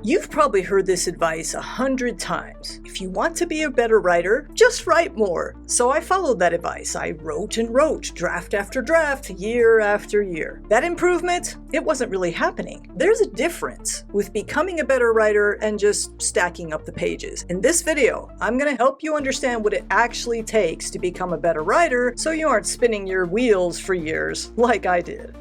You've probably heard this advice 100 times. If you want to be a better writer, just write more. So I followed that advice. I wrote and wrote, draft after draft, year after year. That improvement, it wasn't really happening. There's a difference with becoming a better writer and just stacking up the pages. In this video, I'm going to help you understand what it actually takes to become a better writer so you aren't spinning your wheels for years like I did.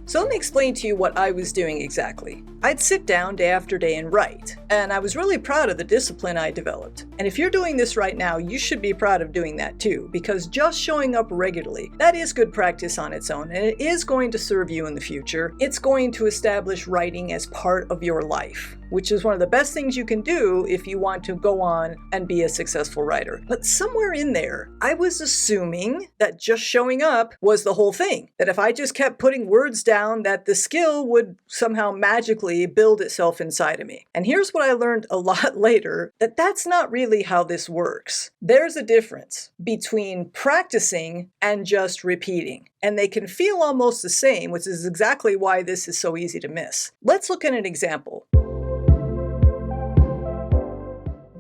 So let me explain to you what I was doing exactly. I'd sit down day after day and write, and I was really proud of the discipline I developed. And if you're doing this right now, you should be proud of doing that too, because just showing up regularly, that is good practice on its own, and it is going to serve you in the future. It's going to establish writing as part of your life, which is one of the best things you can do if you want to go on and be a successful writer. But somewhere in there, I was assuming that just showing up was the whole thing. That if I just kept putting words down, that the skill would somehow magically build itself inside of me. And here's what I learned a lot later, that that's not really how this works. There's a difference between practicing and just repeating. And they can feel almost the same, which is exactly why this is so easy to miss. Let's look at an example.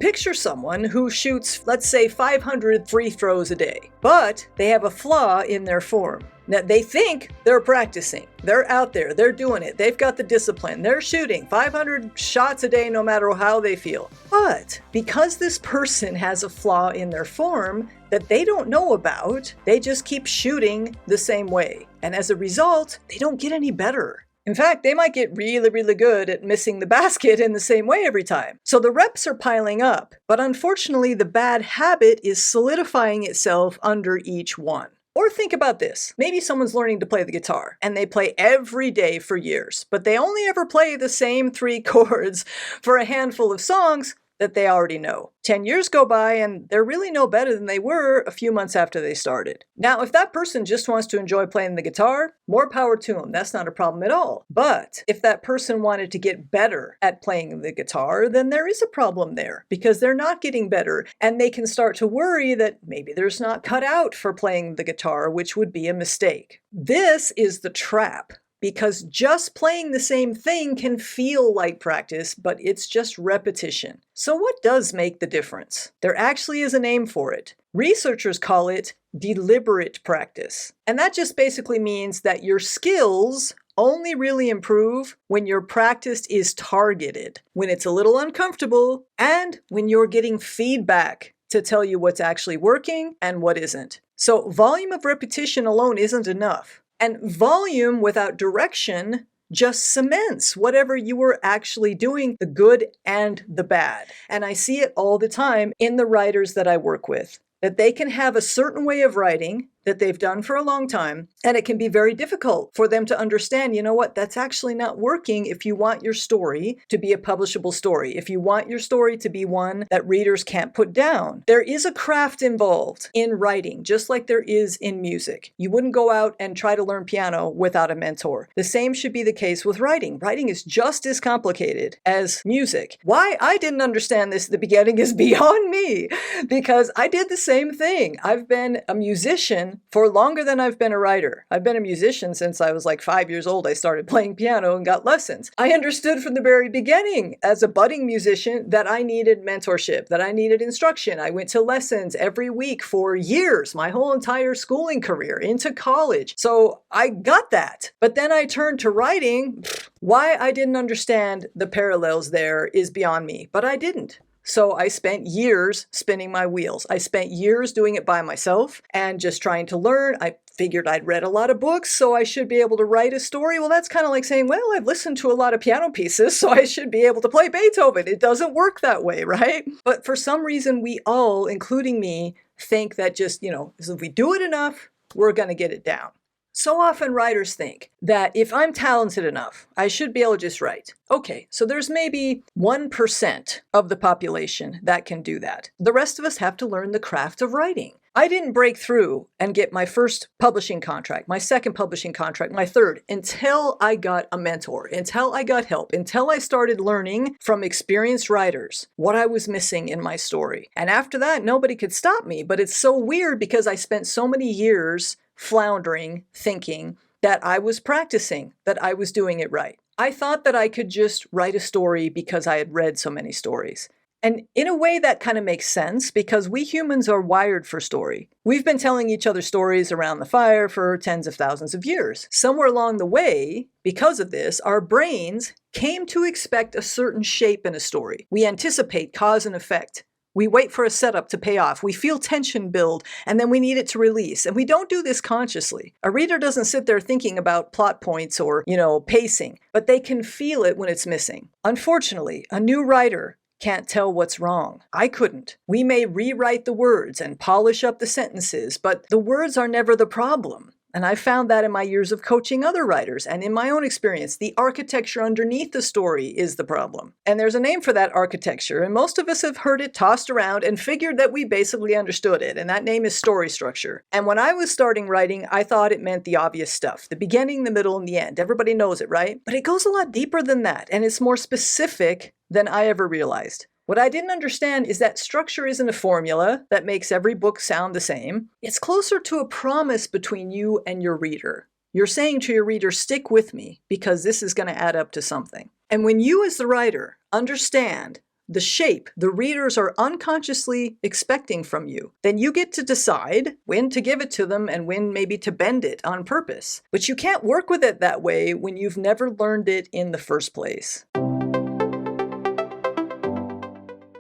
Picture someone who shoots, let's say, 500 free throws a day, but they have a flaw in their form. Now, they think they're practicing. They're out there. They're doing it. They've got the discipline. They're shooting 500 shots a day no matter how they feel. But because this person has a flaw in their form that they don't know about, they just keep shooting the same way. And as a result, they don't get any better. In fact, they might get really, really good at missing the basket in the same way every time. So the reps are piling up, but unfortunately the bad habit is solidifying itself under each one. Or think about this. Maybe someone's learning to play the guitar, and they play every day for years, but they only ever play the same 3 chords for a handful of songs that they already know. 10 years go by and they're really no better than they were a few months after they started. Now, if that person just wants to enjoy playing the guitar, more power to them. That's not a problem at all. But if that person wanted to get better at playing the guitar, then there is a problem there because they're not getting better and they can start to worry that maybe there's not cut out for playing the guitar, which would be a mistake. This is the trap. Because just playing the same thing can feel like practice, but it's just repetition. So what does make the difference? There actually is a name for it. Researchers call it deliberate practice. And that just basically means that your skills only really improve when your practice is targeted, when it's a little uncomfortable, and when you're getting feedback to tell you what's actually working and what isn't. So volume of repetition alone isn't enough. And volume without direction just cements whatever you were actually doing, the good and the bad. And I see it all the time in the writers that I work with, that they can have a certain way of writing that they've done for a long time, and it can be very difficult for them to understand, you know what, that's actually not working if you want your story to be a publishable story, if you want your story to be one that readers can't put down. There is a craft involved in writing, just like there is in music. You wouldn't go out and try to learn piano without a mentor. The same should be the case with writing. Writing is just as complicated as music. Why I didn't understand this at the beginning is beyond me, because I did the same thing. I've been a musician for longer than I've been a writer. I've been a musician since I was like 5 years old. I started playing piano and got lessons. I understood from the very beginning as a budding musician that I needed mentorship, that I needed instruction. I went to lessons every week for years, my whole entire schooling career into college. So I got that. But then I turned to writing. Why I didn't understand the parallels there is beyond me, but I didn't. So I spent years spinning my wheels. I spent years doing it by myself and just trying to learn. I figured I'd read a lot of books, so I should be able to write a story. Well, that's kind of like saying, well, I've listened to a lot of piano pieces, so I should be able to play Beethoven. It doesn't work that way, right? But for some reason, we all, including me, think that just, if we do it enough, we're going to get it down. So often writers think that if I'm talented enough, I should be able to just write. Okay, so there's maybe 1% of the population that can do that. The rest of us have to learn the craft of writing. I didn't break through and get my first publishing contract, my second publishing contract, my third, until I got a mentor, until I got help, until I started learning from experienced writers what I was missing in my story. And after that, nobody could stop me. But it's so weird because I spent so many years floundering, thinking that I was practicing, that I was doing it right. I thought that I could just write a story because I had read so many stories. And in a way, that kind of makes sense because we humans are wired for story. We've been telling each other stories around the fire for tens of thousands of years. Somewhere along the way, because of this, our brains came to expect a certain shape in a story. We anticipate cause and effect. We wait for a setup to pay off. We feel tension build, and then we need it to release. And we don't do this consciously. A reader doesn't sit there thinking about plot points or, pacing, but they can feel it when it's missing. Unfortunately, a new writer can't tell what's wrong. I couldn't. We may rewrite the words and polish up the sentences, but the words are never the problem. And I found that in my years of coaching other writers and in my own experience. The architecture underneath the story is the problem. And there's a name for that architecture, and most of us have heard it tossed around and figured that we basically understood it, and that name is story structure. And when I was starting writing, I thought it meant the obvious stuff, the beginning, the middle, and the end. Everybody knows it, right? But it goes a lot deeper than that, and it's more specific than I ever realized. What I didn't understand is that structure isn't a formula that makes every book sound the same. It's closer to a promise between you and your reader. You're saying to your reader, stick with me because this is going to add up to something. And when you as the writer understand the shape the readers are unconsciously expecting from you, then you get to decide when to give it to them and when maybe to bend it on purpose. But you can't work with it that way when you've never learned it in the first place.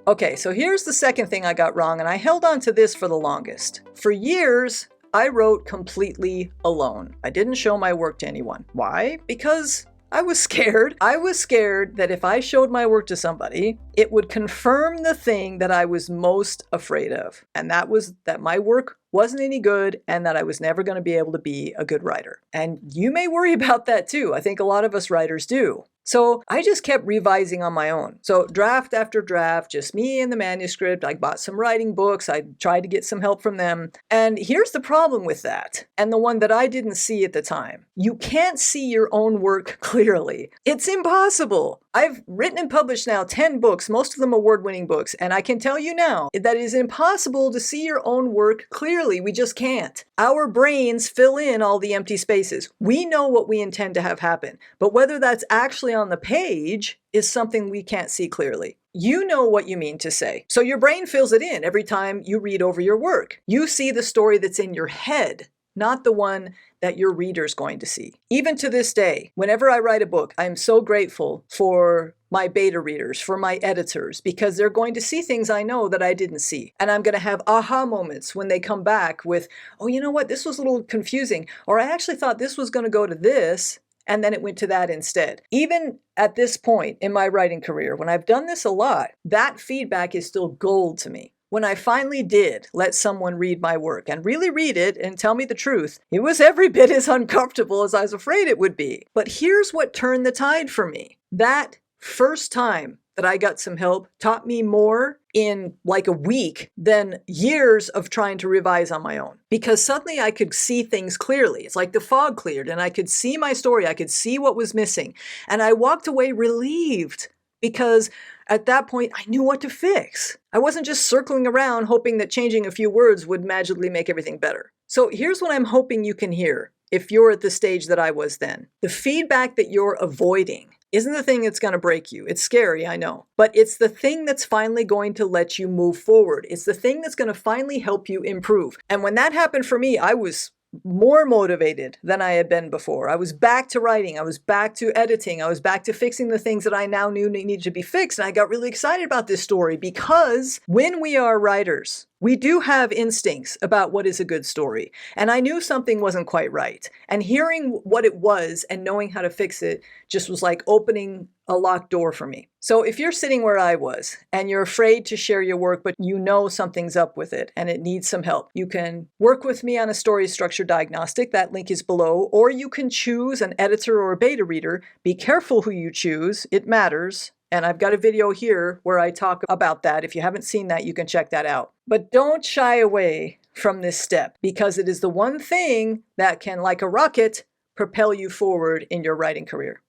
Okay, so here's the second thing I got wrong, and I held on to this for the longest. For years, I wrote completely alone. I didn't show my work to anyone. Why? Because I was scared. I was scared that if I showed my work to somebody, it would confirm the thing that I was most afraid of. And that was that my work wasn't any good and that I was never going to be able to be a good writer. And you may worry about that too. I think a lot of us writers do. So I just kept revising on my own. So draft after draft, just me and the manuscript. I bought some writing books. I tried to get some help from them. And here's the problem with that, and the one that I didn't see at the time. You can't see your own work clearly. It's impossible. I've written and published now 10 books, most of them award-winning books, and I can tell you now that it is impossible to see your own work clearly. We just can't. Our brains fill in all the empty spaces. We know what we intend to have happen, but whether that's actually on the page is something we can't see clearly. You know what you mean to say, so your brain fills it in every time you read over your work. You see the story that's in your head, not the one that your reader's going to see. Even to this day, whenever I write a book, I'm so grateful for my beta readers, for my editors, because they're going to see things I know that I didn't see. And I'm going to have aha moments when they come back with, oh, you know what, this was a little confusing, or I actually thought this was going to go to this, and then it went to that instead. Even at this point in my writing career, when I've done this a lot, that feedback is still gold to me. When I finally did let someone read my work and really read it and tell me the truth, it was every bit as uncomfortable as I was afraid it would be. But here's what turned the tide for me. That first time that I got some help taught me more in like a week than years of trying to revise on my own. Because suddenly I could see things clearly. It's like the fog cleared and I could see my story. I could see what was missing. And I walked away relieved because at that point I knew what to fix. I wasn't just circling around hoping that changing a few words would magically make everything better. So here's what I'm hoping you can hear if you're at the stage that I was then. The feedback that you're avoiding isn't the thing that's going to break you. It's scary, I know. But it's the thing that's finally going to let you move forward. It's the thing that's going to finally help you improve. And when that happened for me, I was more motivated than I had been before. I was back to writing. I was back to editing. I was back to fixing the things that I now knew needed to be fixed. And I got really excited about this story because when we are writers, we do have instincts about what is a good story. And I knew something wasn't quite right. And hearing what it was and knowing how to fix it just was like opening a locked door for me. So if you're sitting where I was and you're afraid to share your work, but you know something's up with it and it needs some help, you can work with me on a story structure diagnostic. That link is below. Or you can choose an editor or a beta reader. Be careful who you choose. It matters. And I've got a video here where I talk about that. If you haven't seen that, you can check that out. But don't shy away from this step because it is the one thing that can, like a rocket, propel you forward in your writing career.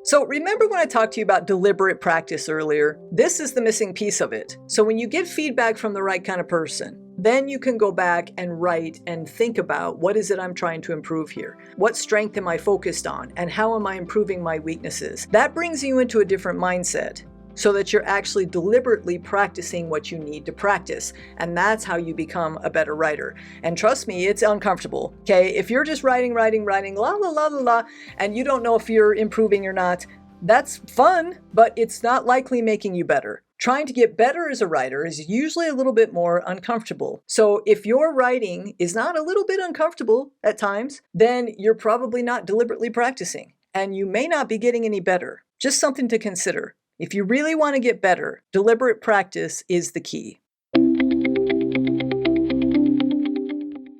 So remember when I talked to you about deliberate practice earlier? This is the missing piece of it. So when you get feedback from the right kind of person, then you can go back and write and think about what is it I'm trying to improve here? What strength am I focused on? And how am I improving my weaknesses? That brings you into a different mindset, so that you're actually deliberately practicing what you need to practice. And that's how you become a better writer. And trust me, it's uncomfortable, okay? If you're just writing, la, la, la, la, la, and you don't know if you're improving or not, that's fun, but it's not likely making you better. Trying to get better as a writer is usually a little bit more uncomfortable. So if your writing is not a little bit uncomfortable at times, then you're probably not deliberately practicing, and you may not be getting any better. Just something to consider. If you really want to get better, deliberate practice is the key.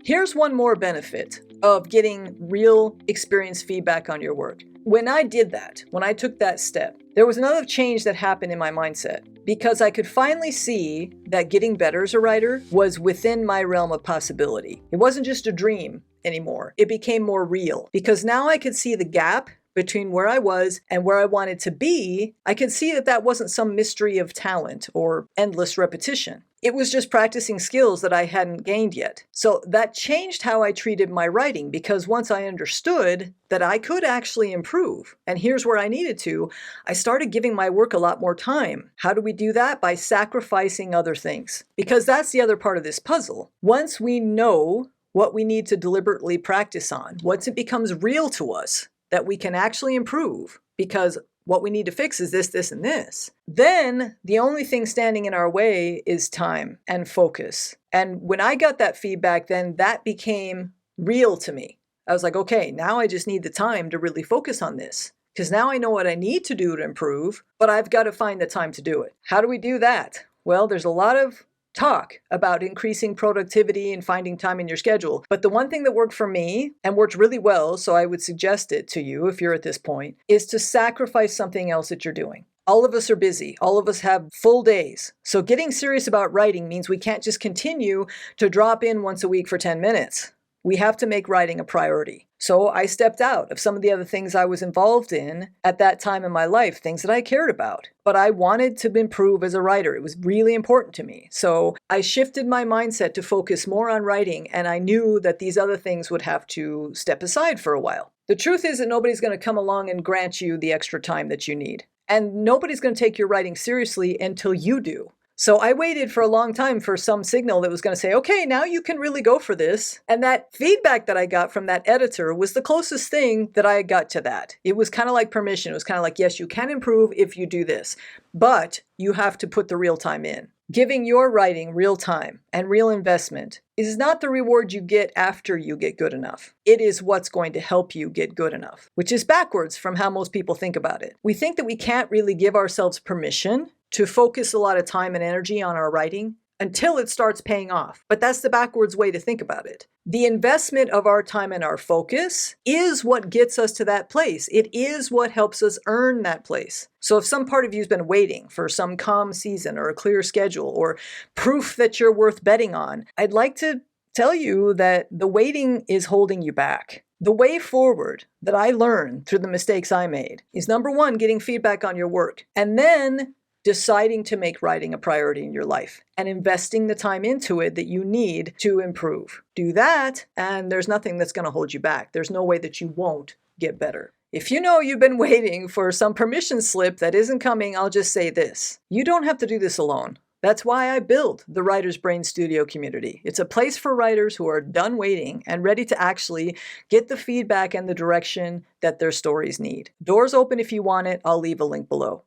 Here's one more benefit of getting real experience feedback on your work. When I did that, when I took that step, there was another change that happened in my mindset, because I could finally see that getting better as a writer was within my realm of possibility. It wasn't just a dream anymore. It became more real, because now I could see the gap between where I was and where I wanted to be. I could see that that wasn't some mystery of talent or endless repetition. It was just practicing skills that I hadn't gained yet. So that changed how I treated my writing, because once I understood that I could actually improve, and here's where I needed to, I started giving my work a lot more time. How do we do that? By sacrificing other things. Because that's the other part of this puzzle. Once we know what we need to deliberately practice on, once it becomes real to us, that we can actually improve, because what we need to fix is this, this, and this, then the only thing standing in our way is time and focus. And when I got that feedback, then that became real to me. I was like, okay, now I just need the time to really focus on this, because now I know what I need to do to improve, but I've got to find the time to do it. How do we do that? Well, there's a lot of talk about increasing productivity and finding time in your schedule. But the one thing that worked for me and worked really well, so I would suggest it to you if you're at this point, is to sacrifice something else that you're doing. All of us are busy. All of us have full days. So getting serious about writing means we can't just continue to drop in once a week for 10 minutes. We have to make writing a priority. So I stepped out of some of the other things I was involved in at that time in my life, things that I cared about. But I wanted to improve as a writer. It was really important to me. So I shifted my mindset to focus more on writing, and I knew that these other things would have to step aside for a while. The truth is that nobody's going to come along and grant you the extra time that you need. And nobody's going to take your writing seriously until you do. So I waited for a long time for some signal that was going to say, okay, now you can really go for this. And that feedback that I got from that editor was the closest thing that I got to that. It was kind of like permission. It was kind of like, yes, you can improve if you do this, but you have to put the real time in. Giving your writing real time and real investment is not the reward you get after you get good enough. It is what's going to help you get good enough, which is backwards from how most people think about it. We think that we can't really give ourselves permission to focus a lot of time and energy on our writing until it starts paying off. But that's the backwards way to think about it. The investment of our time and our focus is what gets us to that place. It is what helps us earn that place. So if some part of you's been waiting for some calm season or a clear schedule or proof that you're worth betting on, I'd like to tell you that the waiting is holding you back. The way forward that I learned through the mistakes I made is, number one, getting feedback on your work, and then deciding to make writing a priority in your life and investing the time into it that you need to improve. Do that, and there's nothing that's going to hold you back. There's no way that you won't get better. If you know you've been waiting for some permission slip that isn't coming, I'll just say this. You don't have to do this alone. That's why I built the Writer's Brain Studio community. It's a place for writers who are done waiting and ready to actually get the feedback and the direction that their stories need. Doors open if you want it. I'll leave a link below.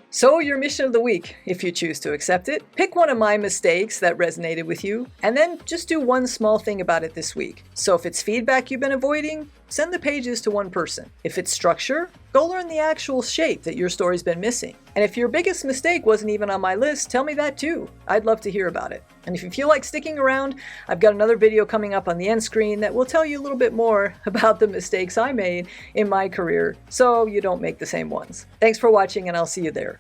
So your mission of the week, if you choose to accept it, pick one of my mistakes that resonated with you, and then just do one small thing about it this week. So if it's feedback you've been avoiding, send the pages to one person. If it's structure, go learn the actual shape that your story's been missing. And if your biggest mistake wasn't even on my list, tell me that too. I'd love to hear about it. And if you feel like sticking around, I've got another video coming up on the end screen that will tell you a little bit more about the mistakes I made in my career so you don't make the same ones. Thanks for watching, and I'll see you there.